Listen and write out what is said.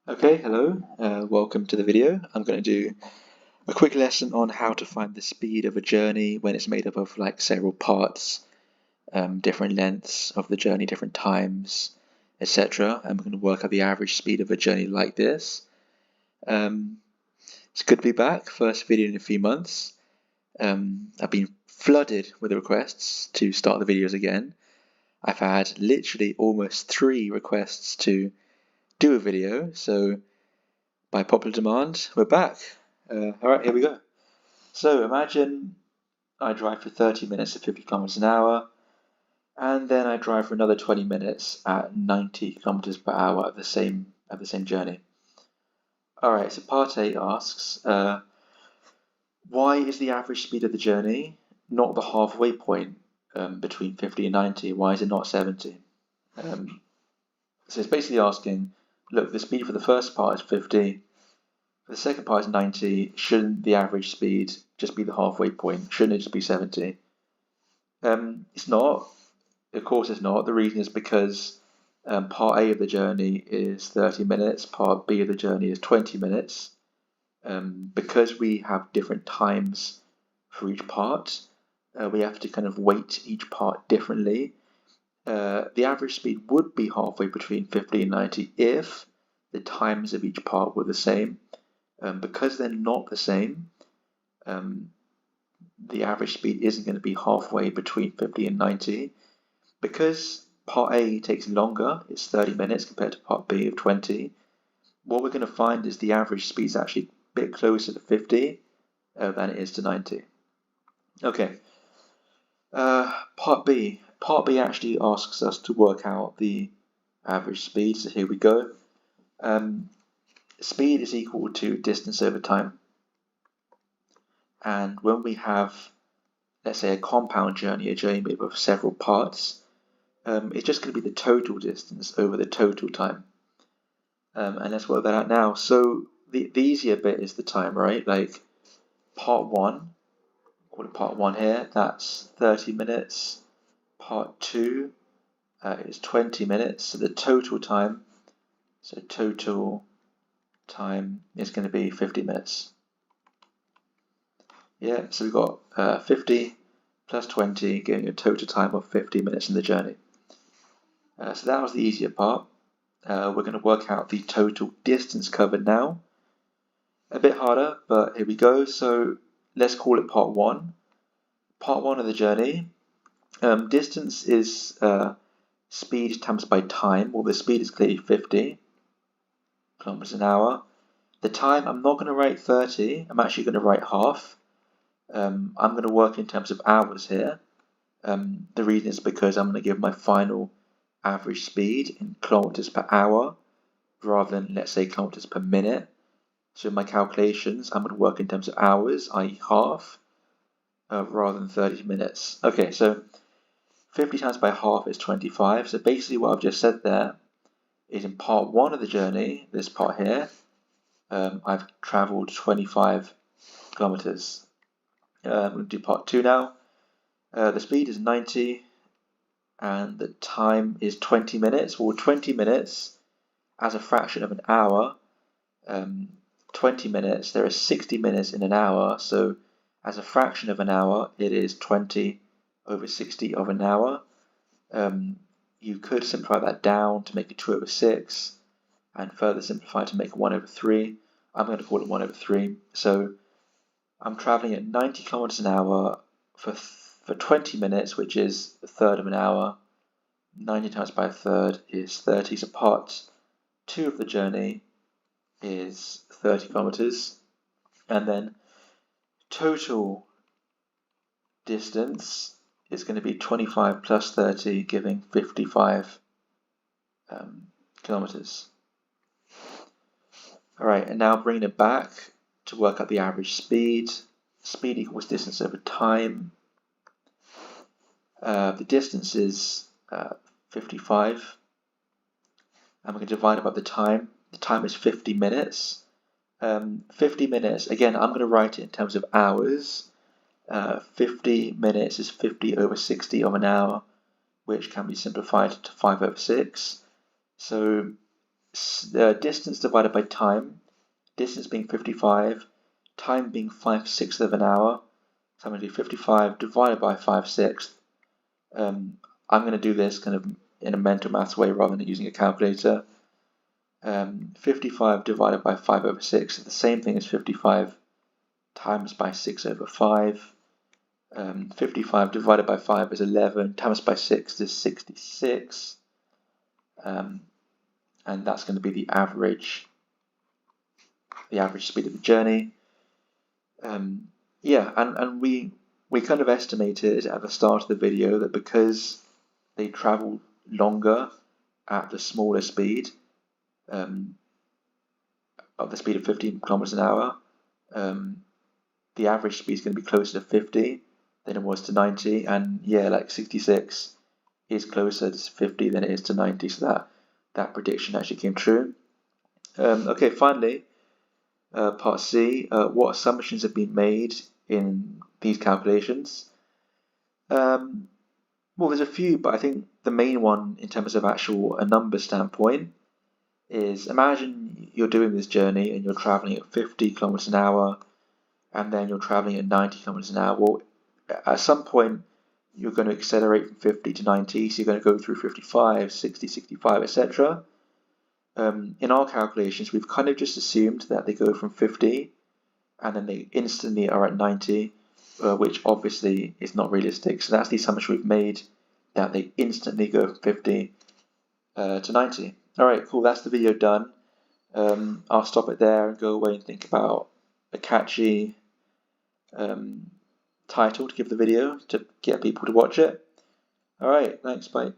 Okay, hello, welcome to the video. I'm going to do a quick lesson on how to find the speed of a journey when it's made up of like several parts, different lengths of the journey, different times, etc. And we're going to work out the average speed of a journey like this. It's good to be back, first video in a few months. I've been flooded with requests to start the videos again. I've had literally almost 3 requests to do a video, so by popular demand, we're back. Alright, here we go. So imagine I drive for 30 minutes at 50 kilometers an hour, and then I drive for another 20 minutes at 90 kilometers per hour at the same journey. Alright, so part A asks, why is the average speed of the journey not the halfway point between 50 and 90? Why is it not 70? So it's basically asking, look, the speed for the first part is 50, for the second part is 90, shouldn't the average speed just be the halfway point? Shouldn't it just be 70? It's not. Of course it's not. The reason is because part A of the journey is 30 minutes, part B of the journey is 20 minutes. Because we have different times for each part, we have to kind of weight each part differently. The average speed would be halfway between 50 and 90 if the times of each part were the same. Because they're not the same, the average speed isn't going to be halfway between 50 and 90. Because part A takes longer, it's 30 minutes compared to part B of 20, what we're going to find is the average speed is actually a bit closer to 50 than it is to 90. Okay, part B. Part B actually asks us to work out the average speed, so here we go. Speed is equal to distance over time. And when we have, let's say, a compound journey, a journey made up of several parts, it's just going to be the total distance over the total time. And let's work that out now. So the easier bit is the time, right? Like part 1, call it part 1 here, that's 30 minutes. Part 2 is 20 minutes. So the total time, is going to be 50 minutes. Yeah, so we've got 50 plus 20 giving a total time of 50 minutes in the journey. So that was the easier part. We're going to work out the total distance covered now. A bit harder, but here we go. So let's call it part 1. Part 1 of the journey. Distance is speed times by time. Well, the speed is clearly 50 kilometers an hour. The time, I'm not going to write 30. I'm actually going to write half. I'm going to work in terms of hours here. The reason is because I'm going to give my final average speed in kilometers per hour rather than, let's say, kilometers per minute. So in my calculations, I'm going to work in terms of hours, i.e. half, rather than 30 minutes. Okay, so 50 times by half is 25. So basically what I've just said there is in part 1 of the journey, this part here, I've travelled 25 kilometers. I'm going to do part 2 now. The speed is 90 and the time is 20 minutes. Well, 20 minutes as a fraction of an hour, 20 minutes, there are 60 minutes in an hour, so as a fraction of an hour, it is 20 over 60 of an hour. You could simplify that down to make it 2 over 6, and further simplify to make it 1 over 3. I'm going to call it 1 over 3. So I'm traveling at 90 kilometers an hour for 20 minutes, which is a third of an hour. 90 times by a third is 30. So part 2 of the journey is 30 kilometers. And then total distance is going to be 25 plus 30, giving 55 kilometers. All right, and now bringing it back to work out the average speed. Speed equals distance over time. The distance is 55. And we're going to divide it by the time. The time is 50 minutes. 50 minutes, again, I'm going to write it in terms of hours. 50 minutes is 50 over 60 of an hour, which can be simplified to 5 over 6. So distance divided by time, distance being 55, time being 5/6 of an hour. So I'm going to do 55 divided by 5/6. I'm going to do this kind of in a mental maths way rather than using a calculator. 55 divided by 5/6 is the same thing as 55 times by 6/5. 55 divided by 5 is 11, times by 6 is 66. And that's going to be the average speed of the journey. Yeah, and we kind of estimated at the start of the video that because they travel longer at the smaller speed, of the speed of 15 kilometers an hour, the average speed is going to be closer to 50 than it was to 90, and yeah, like 66 is closer to 50 than it is to 90, so that prediction actually came true. Okay, finally, part C, what assumptions have been made in these calculations? Well, there's a few, but I think the main one in terms of a number standpoint is, imagine you're doing this journey and you're traveling at 50 kilometers an hour, and then you're traveling at 90 kilometers an hour. Well, at some point you're going to accelerate from 50 to 90, so you're going to go through 55, 60, 65, etc. In our calculations, we've kind of just assumed that they go from 50 and then they instantly are at 90, which obviously is not realistic. So that's the assumption we've made, that they instantly go from 50 to 90. Alright, cool, that's the video done. I'll stop it there and go away and think about a catchy title to give the video to get people to watch it. Alright, thanks, bye.